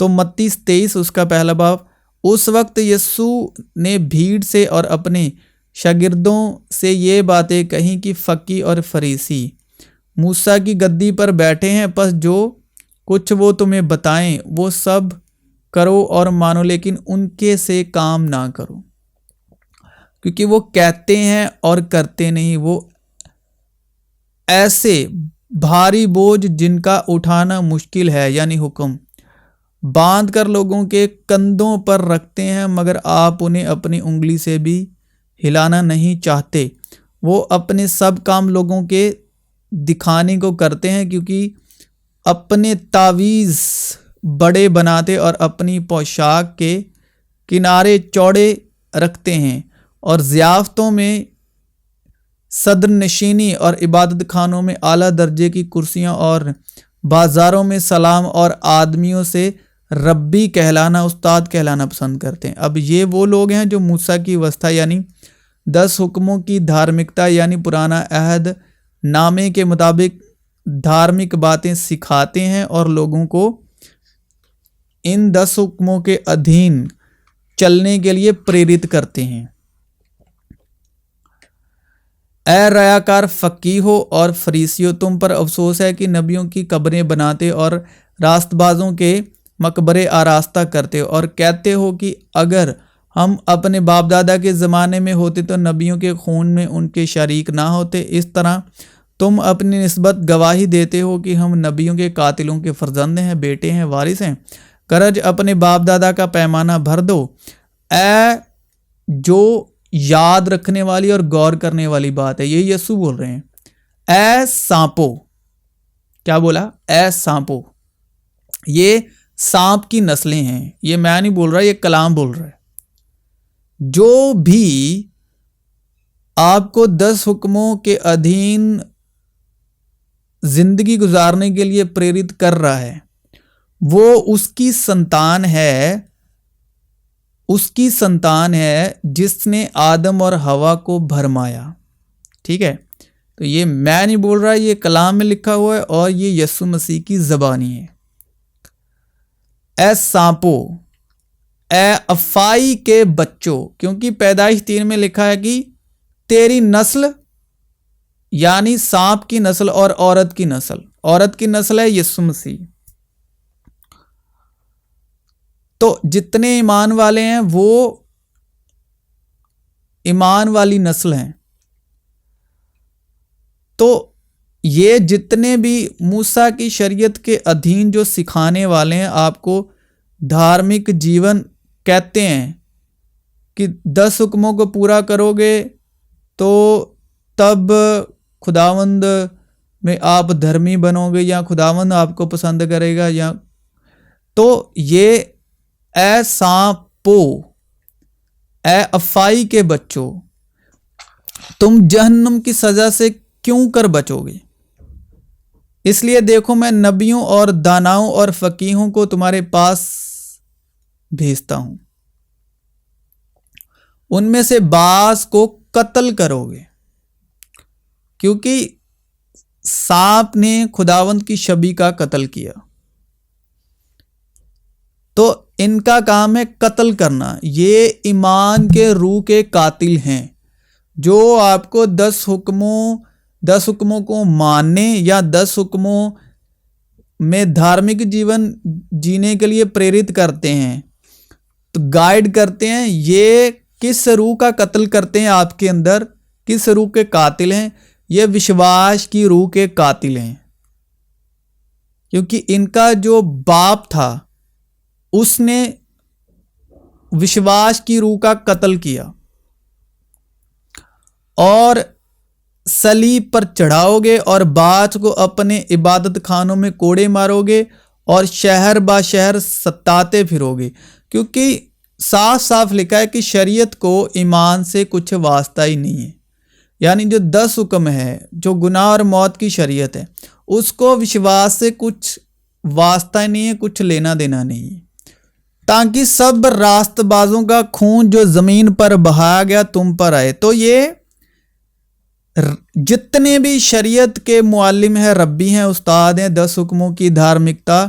تو متی 23 اس کا پہلا باب۔ اس وقت یسوع نے بھیڑ سے اور اپنے شاگردوں سے یہ باتیں کہیں کہ فقی اور فریسی موسیٰ کی گدی پر بیٹھے ہیں، پس جو کچھ وہ تمہیں بتائیں وہ سب کرو اور مانو، لیکن ان کے سے کام نہ کرو، کیونکہ وہ کہتے ہیں اور کرتے نہیں۔ وہ ایسے بھاری بوجھ جن کا اٹھانا مشکل ہے، یعنی حکم، باندھ کر لوگوں کے کندھوں پر رکھتے ہیں، مگر آپ انہیں اپنی انگلی سے بھی ہلانا نہیں چاہتے۔ وہ اپنے سب کام لوگوں کے دکھانے کو کرتے ہیں، کیونکہ اپنے تعویذ بڑے بناتے اور اپنی پوشاک کے کنارے چوڑے رکھتے ہیں، اور ضیافتوں میں صدر نشینی اور عبادت خانوں میں اعلیٰ درجے کی کرسیاں اور بازاروں میں سلام اور آدمیوں سے ربی کہلانا، استاد کہلانا پسند کرتے ہیں۔ اب یہ وہ لوگ ہیں جو موسیٰ کی وسطیٰ یعنی 10 حکموں کی دھارمکتا یعنی پرانا عہد نامے کے مطابق دھارمک باتیں سکھاتے ہیں اور لوگوں کو ان 10 حکموں کے ادھین چلنے کے لیے پریرت کرتے ہیں۔ اے ریاکار فقیہو اور فریسیو، تم پر افسوس ہے کہ نبیوں کی قبریں بناتے اور راست بازوں کے مقبرے آراستہ کرتے ہو، اور کہتے ہو کہ اگر ہم اپنے باپ دادا کے زمانے میں ہوتے تو نبیوں کے خون میں ان کے شریک نہ ہوتے۔ اس طرح تم اپنی نسبت گواہی دیتے ہو کہ ہم نبیوں کے قاتلوں کے فرزند ہیں، بیٹے ہیں، وارث ہیں۔ کرج اپنے باپ دادا کا پیمانہ بھر دو۔ اے جو یاد رکھنے والی اور غور کرنے والی بات ہے، یہ یسوع بول رہے ہیں۔ اے سانپو، کیا بولا؟ اے سانپو، یہ سانپ کی نسلیں ہیں، یہ میں نہیں بول رہا، یہ کلام بول رہا ہے۔ جو بھی آپ کو 10 حکموں کے ادھین زندگی گزارنے کے لیے پریرت کر رہا ہے، وہ اس کی سنتان ہے جس نے آدم اور حوا کو بھرمایا۔ ٹھیک ہے، تو یہ میں نہیں بول رہا، یہ کلام میں لکھا ہوا ہے اور یہ یسوع مسیح کی زبانی ہے۔ اے سانپو، اے افائی کے بچوں، کیونکہ پیدائش 3 میں لکھا ہے کہ تیری نسل یعنی سانپ کی نسل اور عورت کی نسل ہے یسوع مسیح۔ تو جتنے ایمان والے ہیں وہ ایمان والی نسل ہیں۔ تو یہ جتنے بھی موسیٰ کی شریعت کے ادھین جو سکھانے والے ہیں، آپ کو دھارمک جیون کہتے ہیں کہ 10 حکموں کو پورا کرو گے تو تب خداوند میں آپ دھرمی بنو گے، یا خداوند آپ کو پسند کرے گا، یا تو یہ اے سانپو، اے افائی کے بچوں، تم جہنم کی سزا سے کیوں کر بچو گے؟ اس لیے دیکھو میں نبیوں اور داناؤں اور فقیہوں کو تمہارے پاس بھیجتا ہوں، ان میں سے بعض کو قتل کرو گے، کیونکہ سانپ نے خداوند کی شبیہ کا قتل کیا، تو ان کا کام ہے قتل کرنا۔ یہ ایمان کے روح کے قاتل ہیں، جو آپ کو 10 حکموں کو ماننے یا 10 حکموں میں دھارمک جیون جینے کے لیے پریرت کرتے ہیں، تو گائیڈ کرتے ہیں۔ یہ کس روح کا قتل کرتے ہیں آپ کے اندر؟ کس روح کے قاتل ہیں؟ یہ وشواس کی روح کے قاتل ہیں، کیونکہ ان کا جو باپ تھا اس نے وشواس کی روح کا قتل کیا، اور صلیب پر چڑھاؤ گے اور بعض کو اپنے عبادت خانوں میں کوڑے مارو گے اور شہر با شہر ستاتے پھرو گے، کیونکہ صاف صاف لکھا ہے کہ شریعت کو ایمان سے کچھ واسطہ ہی نہیں ہے۔ یعنی جو 10 حکم ہے، جو گناہ اور موت کی شریعت ہے، اس کو وشواس سے کچھ واسطہ ہی نہیں ہے، کچھ لینا دینا نہیں ہے، تاکہ سب راست بازوں کا خون جو زمین پر بہایا گیا تم پر آئے۔ تو یہ جتنے بھی شریعت کے معلم ہیں، ربی ہیں، استاد ہیں، 10 حکموں کی دھارمکتا